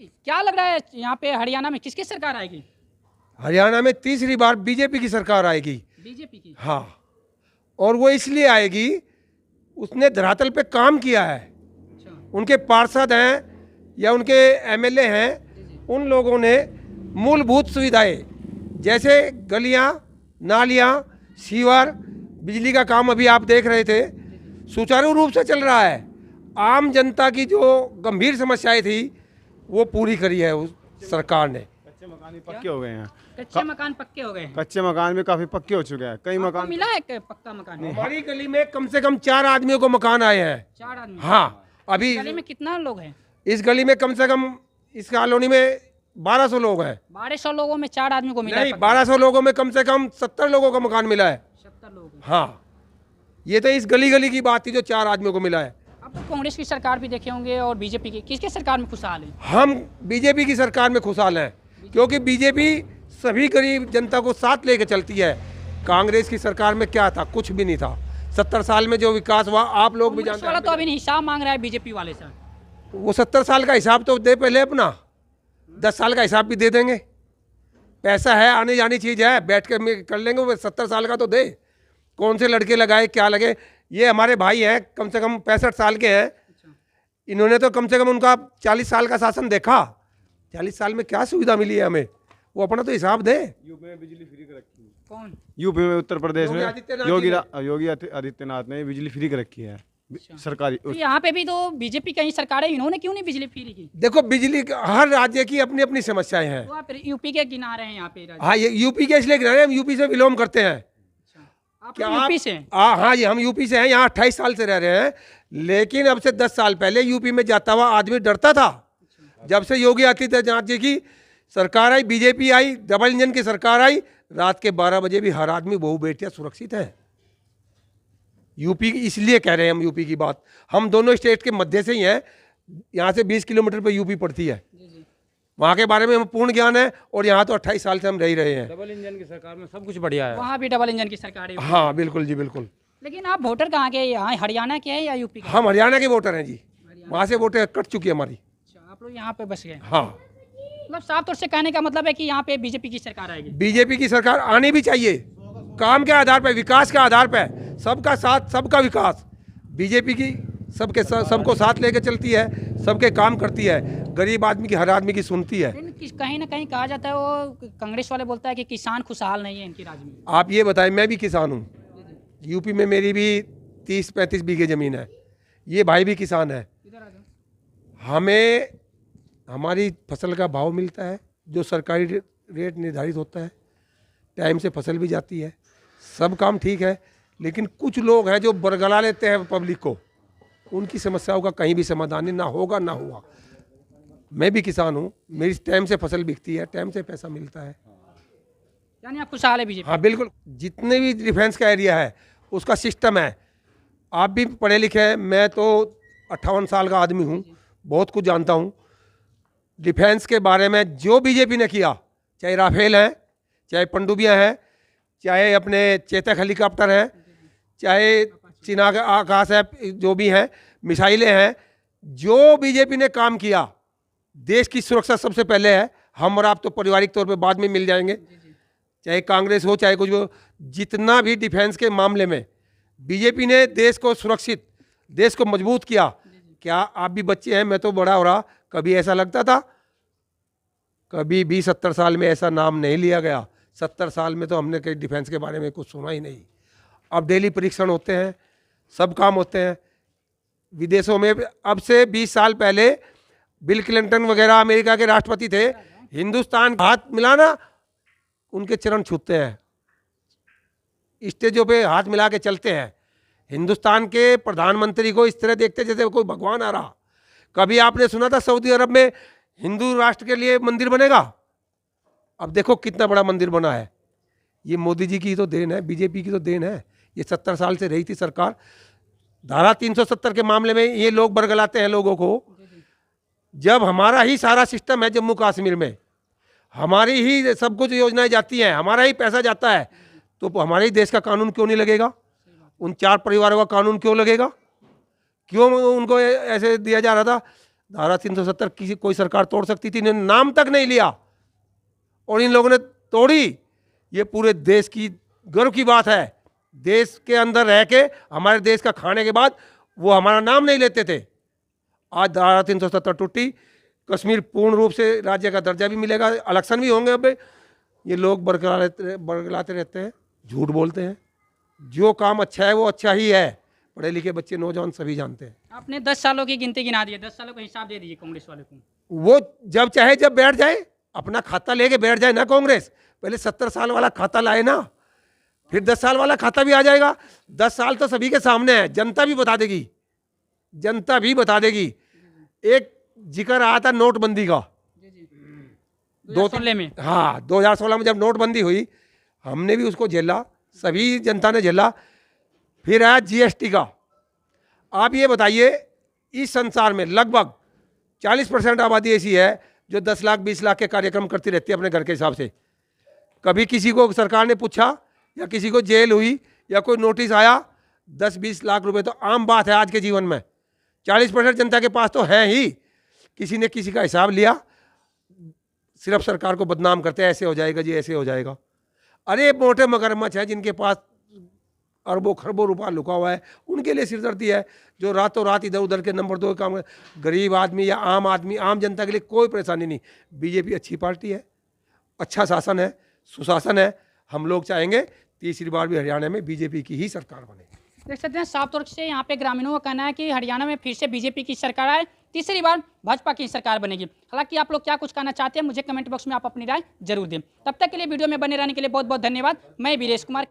क्या लग रहा है यहाँ पे हरियाणा में किसकी सरकार आएगी? हरियाणा में तीसरी बार बीजेपी की सरकार आएगी। बीजेपी की। हाँ, और वो इसलिए आएगी, उसने धरातल पे काम किया है। अच्छा। उनके पार्षद हैं या उनके एमएलए हैं, उन लोगों ने मूलभूत सुविधाएं जैसे गलियां, नालियां, सीवर, बिजली का काम अभी आप देख रहे थे, सुचारू रूप से चल रहा है। आम जनता की जो गंभीर समस्याएं थी वो पूरी करी है उस सरकार ने। कच्चे मकान भी पक्के हो गए हैं। कच्चे मकान पक्के हो गए हैं। कच्चे मकान भी काफी पक्के हो चुके हैं। कई आपको मकान मिला है पक्का मकान? हमारी गली में कम से कम 4 आदमियों को मकान आए हैं। 4 आदमी? हाँ, अभी गली में कितना लोग हैं? इस गली में कम से कम इस कॉलोनी में 1200 लोग हैं। 1200 लोगों में 4 आदमी को मिला नहीं, है पक्का? 1200 लोगों में कम से कम 70 लोगों का मकान मिला है। 70 लोग। हाँ, ये तो इस गली गली की बात थी जो 4 आदमियों को मिला है। अब तो कांग्रेस की सरकार भी देखे होंगे और बीजेपी की, किसके सरकार में खुशहाल है? हम बीजेपी की सरकार में खुशहाल हैं, क्योंकि बीजेपी सभी गरीब जनता को साथ लेके चलती है। कांग्रेस की सरकार में क्या था? कुछ भी नहीं था। 70 साल में जो विकास हुआ आप लोग भी कांग्रेस जानते वाला तो हैं। अभी नहीं हिसाब मांग रहा है बीजेपी वाले सर। वो 70 साल का हिसाब तो दे पहले अपना, 10 साल का हिसाब भी दे देंगे। पैसा है, आने जानी चीज़ है, बैठ के कर लेंगे। वो 70 साल का तो दे, कौन से लड़के लगाए क्या लगे। ये हमारे भाई हैं, कम से कम 65 साल के हैं। इन्होंने तो कम से कम उनका 40 साल का शासन देखा। 40 साल में क्या सुविधा मिली है हमें, वो अपना तो हिसाब दे। यूपी में बिजली फ्री कर रखी है। कौन? यूपी में, उत्तर प्रदेश योगी में आदित्यनाथ योगी आदित्यनाथ ने बिजली फ्री कर रखी है सरकारी। तो यहाँ पे भी तो बीजेपी की ही सरकार है, इन्होंने क्यों नहीं बिजली फ्री की? देखो, बिजली हर राज्य की अपनी अपनी समस्याएं हैं। तो आप यूपी के किनारे हैं यहाँ पे राज्य। हाँ, ये यूपी के इसलिए गिनारे, हम यूपी से बिलोंग करते हैं। आप क्या यूपी से हैं? हाँ, ये हम यूपी से हैं, यहाँ 28 साल से रह रहे हैं। लेकिन अब से 10 साल पहले यूपी में जाता हुआ आदमी डरता था। जब से योगी आदित्यनाथ जी की सरकार आई, बीजेपी आई, डबल इंजन की सरकार आई, रात के 12 बजे भी हर आदमी बहू बेटियां सुरक्षित है। यूपी की इसलिए कह रहे हैं हम, यूपी की बात, हम दोनों स्टेट के मध्य से ही हैं। यहाँ से 20 किलोमीटर पे यूपी पड़ती है। वहाँ के बारे में हमें पूर्ण ज्ञान है, और यहाँ तो 28 साल से हम रह ही रहे हैं। डबल इंजन की सरकार में सब कुछ बढ़िया है। वहाँ भी डबल इंजन की सरकार है। हाँ बिल्कुल जी, बिल्कुल। लेकिन आप वोटर कहाँ के हैं? यहाँ हरियाणा के हैं या यूपी के? हम हरियाणा के वोटर हैं जी, वहाँ से वोटें कट चुकी है हमारी। अच्छा, आप लोग यहाँ पे बस गए। हाँ, मतलब साफ तौर से कहने का मतलब है कि यहाँ पे बीजेपी की सरकार आएगी। बीजेपी की सरकार आनी भी चाहिए, काम के आधार पर, विकास के आधार पर, सबका साथ सबका विकास। बीजेपी की सबको साथ लेके चलती है, सबके काम करती है, गरीब आदमी की, हर आदमी की सुनती है। लेकिन कहीं ना कहीं कहा जाता है, वो कांग्रेस वाले बोलता है कि किसान खुशहाल नहीं है इनके राज्य में। आप ये बताएं, मैं भी किसान हूँ, यूपी में मेरी भी 30-35 बीघे ज़मीन है, ये भाई भी किसान है। हमें हमारी फसल का भाव मिलता है, जो सरकारी रेट निर्धारित होता है, टाइम से फसल भी जाती है, सब काम ठीक है। लेकिन कुछ लोग हैं जो बरगला लेते हैं पब्लिक को, उनकी समस्याओं का कहीं भी समाधान ना होगा ना हुआ। मैं भी किसान हूँ, मेरी टाइम से फसल बिकती है, टाइम से पैसा मिलता है। यानी आप खुशहाल है बीजेपी? हाँ बिल्कुल, जितने भी डिफेंस का एरिया है उसका सिस्टम है। आप भी पढ़े लिखे हैं, मैं तो 58 साल का आदमी हूँ, बहुत कुछ जानता हूँ। डिफेंस के बारे में जो बीजेपी ने किया, चाहे राफेल है, चाहे पनडुब्बियाँ हैं, चाहे अपने चेतक हेलीकॉप्टर हैं, चाहे चीना का आकाश है, जो भी हैं, मिसाइलें हैं, जो बीजेपी ने काम किया, देश की सुरक्षा सबसे पहले है। हम और आप तो पारिवारिक तौर पे बाद में मिल जाएंगे, चाहे कांग्रेस हो चाहे कुछ हो। जितना भी डिफेंस के मामले में बीजेपी ने देश को सुरक्षित, देश को मजबूत किया। क्या आप भी बच्चे हैं, मैं तो बड़ा हो रहा, कभी ऐसा लगता था? कभी भी 70 साल में ऐसा नाम नहीं लिया गया। 70 साल में तो हमने कहीं डिफेंस के बारे में कुछ सुना ही नहीं। अब डेली परीक्षण होते हैं, सब काम होते हैं विदेशों में। अब से 20 साल पहले बिल क्लिंटन वगैरह अमेरिका के राष्ट्रपति थे, हिंदुस्तान हाथ मिलाना उनके चरण छूते हैं, स्टेजों पे हाथ मिला के चलते हैं। हिंदुस्तान के प्रधानमंत्री को इस तरह देखते जैसे कोई भगवान आ रहा। कभी आपने सुना था सऊदी अरब में हिंदू राष्ट्र के लिए मंदिर बनेगा? अब देखो कितना बड़ा मंदिर बना है। ये मोदी जी की तो देन है, बीजेपी की तो देन है। ये 70 साल से रही थी सरकार। धारा 370 के मामले में ये लोग बरगलाते हैं लोगों को, जब हमारा ही सारा सिस्टम है जम्मू कश्मीर में, हमारी ही सब कुछ योजनाएं जाती हैं, हमारा ही पैसा जाता है, तो हमारे ही देश का कानून क्यों नहीं लगेगा? उन 4 परिवारों का कानून क्यों लगेगा? क्यों उनको ऐसे दिया जा रहा था? धारा 370 किसी कोई सरकार तोड़ सकती थी, इन्होंने नाम तक नहीं लिया और इन लोगों ने तोड़ी। ये पूरे देश की गर्व की बात है। देश के अंदर रह के हमारे देश का खाने के बाद वो हमारा नाम नहीं लेते थे। आज धारा 370 टूटी, कश्मीर पूर्ण रूप से राज्य का दर्जा भी मिलेगा, इलेक्शन भी होंगे। अब ये लोग बरगलाते रहते हैं, झूठ बोलते हैं। जो काम अच्छा है वो अच्छा ही है, पढ़े लिखे बच्चे नौजवान सभी जानते हैं। आपने 10 सालों की गिनती गिना दी है, 10 सालों का हिसाब दे दीजिए कांग्रेस वाले को। वो जब चाहे जब बैठ जाए, अपना खाता लेके बैठ जाए ना कांग्रेस। पहले 70 साल वाला खाता लाए ना, फिर 10 साल वाला खाता भी आ जाएगा। 10 साल तो सभी के सामने है, जनता भी बता देगी, जनता भी बता देगी। एक जिक्र आया था नोटबंदी का, 2016 में। हाँ, 2016 में जब नोटबंदी हुई, हमने भी उसको झेला, सभी जनता ने झेला। फिर आया जीएसटी का। आप ये बताइए, इस संसार में लगभग 40% आबादी ऐसी है जो 10 लाख 20 लाख के कार्यक्रम करती रहती है अपने घर के हिसाब से। कभी किसी को सरकार ने पूछा या किसी को जेल हुई या कोई नोटिस आया? 10-20 लाख रुपए तो आम बात है आज के जीवन में। 40% जनता के पास तो है ही। किसी ने किसी का हिसाब लिया, सिर्फ सरकार को बदनाम करते हैं, ऐसे हो जाएगा जी, ऐसे हो जाएगा। अरे मोटे मगरमच्छ है जिनके पास अरबों खरबों रुपया लुका हुआ है, उनके लिए सिरदर्दी है। जो रातों रात इधर उधर के नंबर 2 काम, गरीब आदमी या आम आदमी, आम जनता के लिए कोई परेशानी नहीं। बीजेपी अच्छी पार्टी है, अच्छा शासन है, सुशासन है। हम लोग चाहेंगे तीसरी बार भी हरियाणा में बीजेपी की ही सरकार बने। देख सकते हैं साफ तौर से यहाँ पे ग्रामीणों का कहना है कि हरियाणा में फिर से बीजेपी की सरकार आए, तीसरी बार भाजपा की सरकार बनेगी। हालांकि आप लोग क्या कुछ कहना चाहते हैं, मुझे कमेंट बॉक्स में आप अपनी राय जरूर दें। तब तक के लिए वीडियो में बने रहने के लिए बहुत बहुत धन्यवाद। मैं वीरेश कुमार।